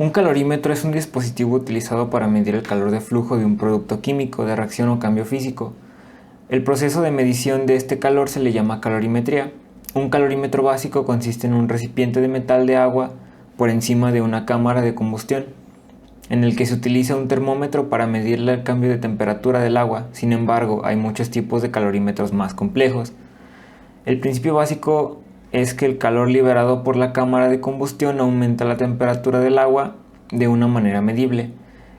Un calorímetro es un dispositivo utilizado para medir el calor de flujo de un producto químico de reacción o cambio físico. El proceso de medición de este calor se le llama calorimetría. Un calorímetro básico consiste en un recipiente de metal de agua por encima de una cámara de combustión, en el que se utiliza un termómetro para medir el cambio de temperatura del agua. Sin embargo, hay muchos tipos de calorímetros más complejos. El principio básico es que el calor liberado por la cámara de combustión aumenta la temperatura del agua de una manera medible.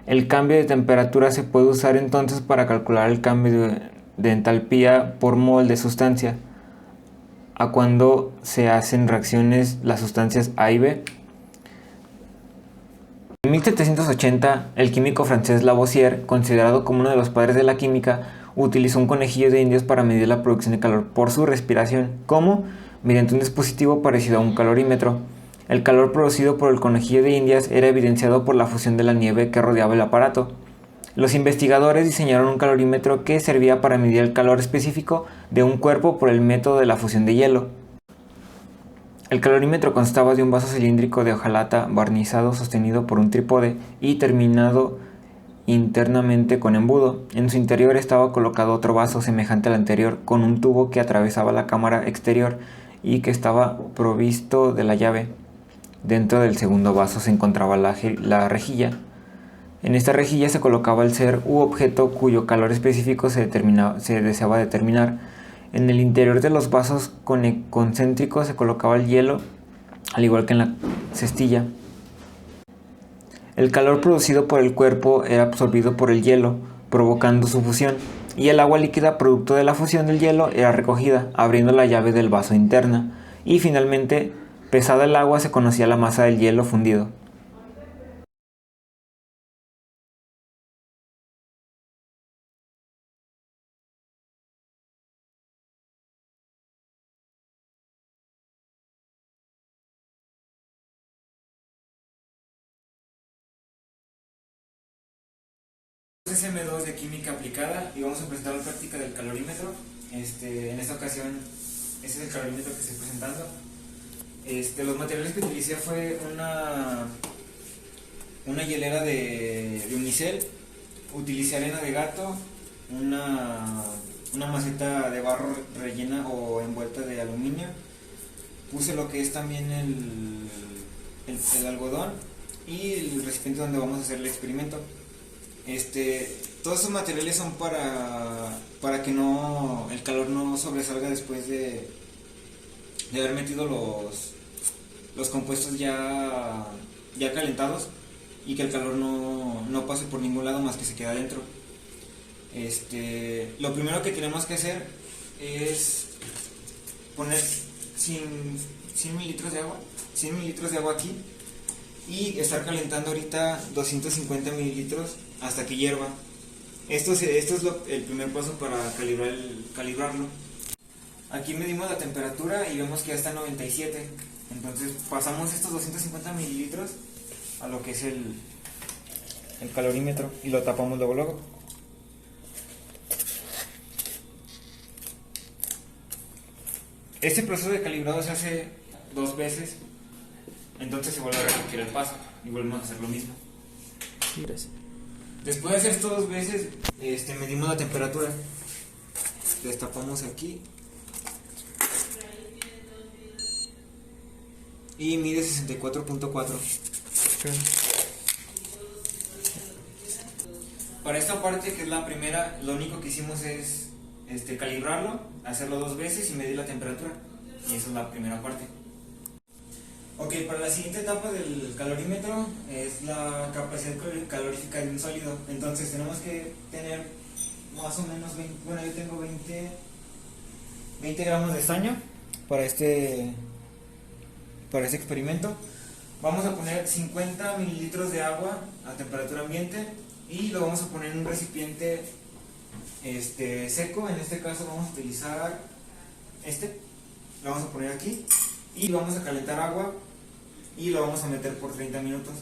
El cambio de temperatura se puede usar entonces para calcular el cambio de entalpía por mol de sustancia a cuando se hacen reacciones las sustancias A y B. En 1780, el químico francés Lavoisier, considerado como uno de los padres de la química, utilizó un conejillo de indias para medir la producción de calor por su respiración. ¿Cómo? Mediante un dispositivo parecido a un calorímetro. El calor producido por el conejillo de indias era evidenciado por la fusión de la nieve que rodeaba el aparato. Los investigadores diseñaron un calorímetro que servía para medir el calor específico de un cuerpo por el método de la fusión de hielo. El calorímetro constaba de un vaso cilíndrico de hojalata barnizado sostenido por un trípode y terminado internamente con embudo. En su interior estaba colocado otro vaso semejante al anterior con un tubo que atravesaba la cámara exterior y que estaba provisto de la llave. Dentro del segundo vaso se encontraba la rejilla. En esta rejilla se colocaba el ser u objeto cuyo calor específico se deseaba determinar. En el interior de los vasos concéntricos se colocaba el hielo, al igual que en la cestilla. El calor producido por el cuerpo era absorbido por el hielo, provocando su fusión, y el agua líquida producto de la fusión del hielo era recogida, abriendo la llave del vaso interna, y finalmente, pesada el agua, se conocía la masa del hielo fundido. SM2 de química aplicada y vamos a presentar la práctica del calorímetro. En esta ocasión, ese es el calorímetro que estoy presentando. Los materiales que utilicé fue una hielera de unicel, utilicé arena de gato, una maceta de barro rellena o envuelta de aluminio, puse lo que es también el algodón y el recipiente donde vamos a hacer el experimento. Todos estos materiales son para que el calor no sobresalga después de haber metido los compuestos ya calentados y que el calor no pase por ningún lado más que se quede adentro. Lo primero que tenemos que hacer es poner 100 mililitros de agua aquí y estar calentando ahorita 250 mililitros hasta que hierva. Esto es el primer paso para calibrarlo. Aquí medimos la temperatura y vemos que ya está en 97. Entonces pasamos estos 250 mililitros a lo que es el calorímetro y lo tapamos luego. Este proceso de calibrado se hace 2 veces, entonces se vuelve a repetir el paso y volvemos a hacer lo mismo. Gracias. Después de hacer esto 2 veces, medimos la temperatura. Destapamos aquí y mide 64.4. Para esta parte, que es la primera, lo único que hicimos es calibrarlo, hacerlo 2 veces y medir la temperatura. Y esa es la primera parte. Ok, para la siguiente etapa del calorímetro es la capacidad calorífica de un sólido. Entonces tenemos que tener más o menos 20, bueno, yo tengo 20 gramos de estaño para este experimento. Vamos a poner 50 mililitros de agua a temperatura ambiente y lo vamos a poner en un recipiente seco. En este caso vamos a utilizar lo vamos a poner aquí y vamos a calentar agua y lo vamos a meter por 30 minutos.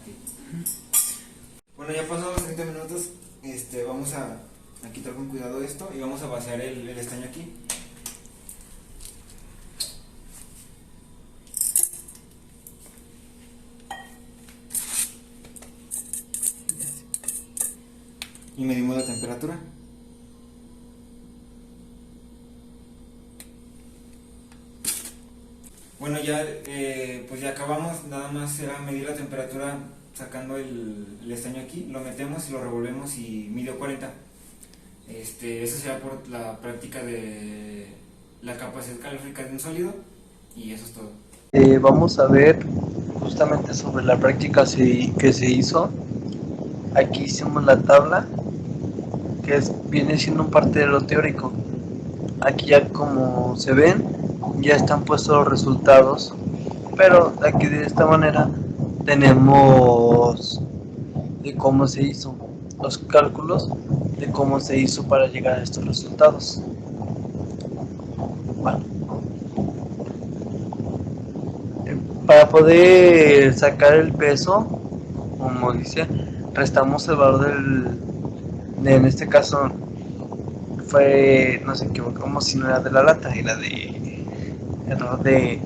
Okay. Bueno, ya pasados los 30 minutos, vamos a quitar con cuidado esto y vamos a vaciar el estaño aquí. y medimos la temperatura. Bueno, ya pues ya acabamos, nada más era medir la temperatura sacando el estaño aquí, lo metemos y lo revolvemos y midió 40. Eso será por la práctica de la capacidad calórica de un sólido y eso es todo. Vamos a ver justamente sobre la práctica que se hizo. Aquí hicimos la tabla viene siendo un parte de lo teórico. Aquí ya como se ven, ya están puestos los resultados, pero aquí de esta manera tenemos de cómo se hizo, los cálculos de cómo se hizo para llegar a estos resultados. Bueno, para poder sacar el peso, como dice, restamos el valor en este caso fue, nos equivocamos si no era de la lata, era de error de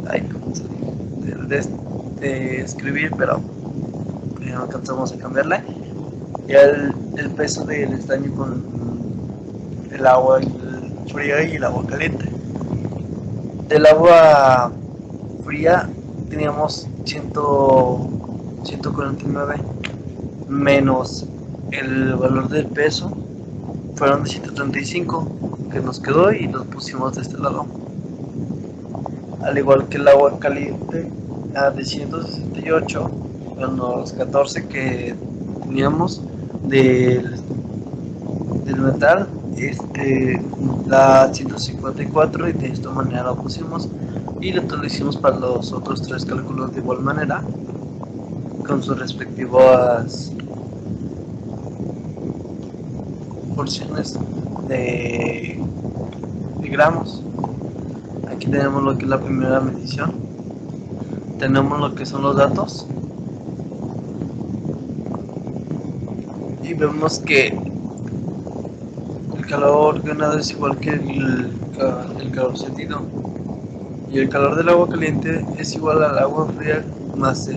ay, ¿cómo se dice? De escribir, pero no alcanzamos a cambiarla. Ya el peso del estaño con el agua fría y el agua caliente. Del agua fría teníamos 149 menos el valor del peso, fueron de 135 que nos quedó y nos pusimos de este lado. Al igual que el agua caliente, de 168, bueno, los 14 que teníamos del, del metal, la 154 y de esta manera lo pusimos y lo hicimos para los otros tres cálculos de igual manera con sus respectivas porciones de, de gramos. Aquí tenemos lo que es la primera medición, tenemos lo que son los datos y vemos que el calor ganado es igual que el calor sentido y el calor del agua caliente es igual al agua fría más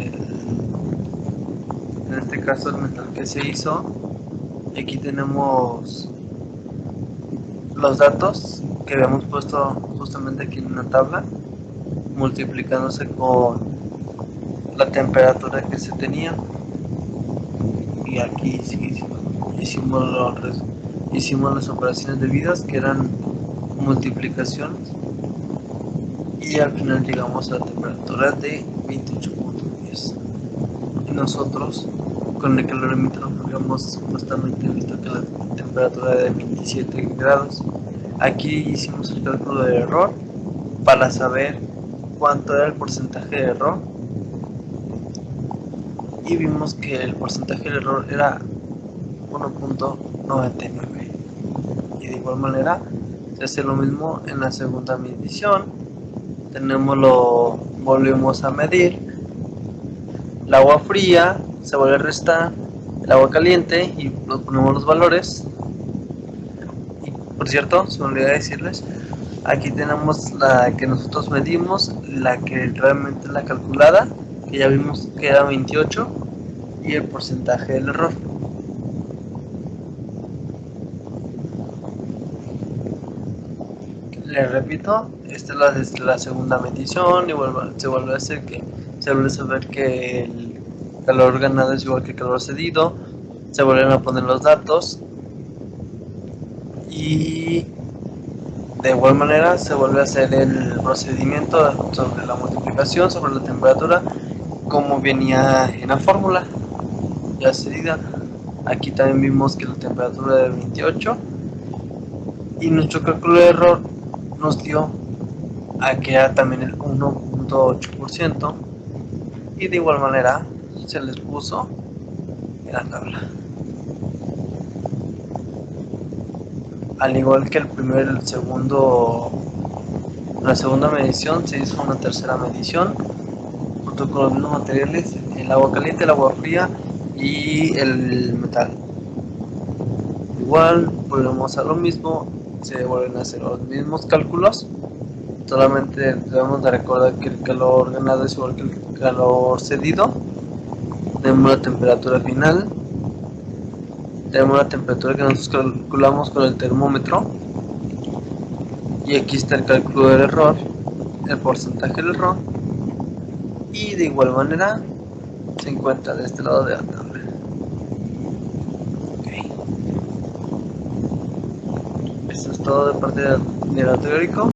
en este caso el metal que se hizo. Aquí tenemos los datos que habíamos puesto justamente aquí en una tabla multiplicándose con la temperatura que se tenía y aquí sí, hicimos las operaciones debidas que eran multiplicaciones y al final llegamos a la temperatura de 28.10 y nosotros con el calorímetro habíamos supuestamente visto que la temperatura era de 27 grados. Aquí hicimos el cálculo de error para saber cuánto era el porcentaje de error y vimos que el porcentaje de error era 1.99 y de igual manera se hace lo mismo en la segunda medición. Volvemos a medir el agua fría, se vuelve a restar el agua caliente y ponemos los valores. Y por cierto, se me olvidó decirles, aquí tenemos la que nosotros medimos, la que realmente es la calculada, que ya vimos que era 28 y el porcentaje del error. Les repito, esta es la segunda medición y se vuelve a hacer que se vuelve a saber que el calor ganado es igual que el calor cedido, se vuelven a poner los datos y de igual manera se vuelve a hacer el procedimiento sobre la multiplicación, sobre la temperatura, como venía en la fórmula ya cedida. Aquí también vimos que la temperatura era de 28 y nuestro cálculo de error nos dio a que era también el 1.8% y de igual manera se les puso en la tabla. Al igual que la segunda medición se hizo una tercera medición junto con los mismos materiales, el agua caliente, el agua fría y el metal. Igual volvemos a lo mismo, se vuelven a hacer los mismos cálculos, solamente debemos de recordar que el calor ganado es igual que el calor cedido tenemos la temperatura final, tenemos la temperatura que nosotros calculamos con el termómetro, y aquí está el cálculo del error, el porcentaje del error, y de igual manera se encuentra de este lado de la tabla. Okay. Esto es todo de parte de lo teórico.